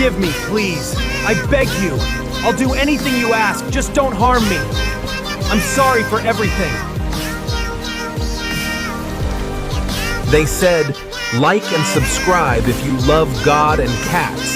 Forgive me, please. I beg you. I'll do anything you ask, just don't harm me. I'm sorry for everything. They said, like and subscribe if you love God and cats.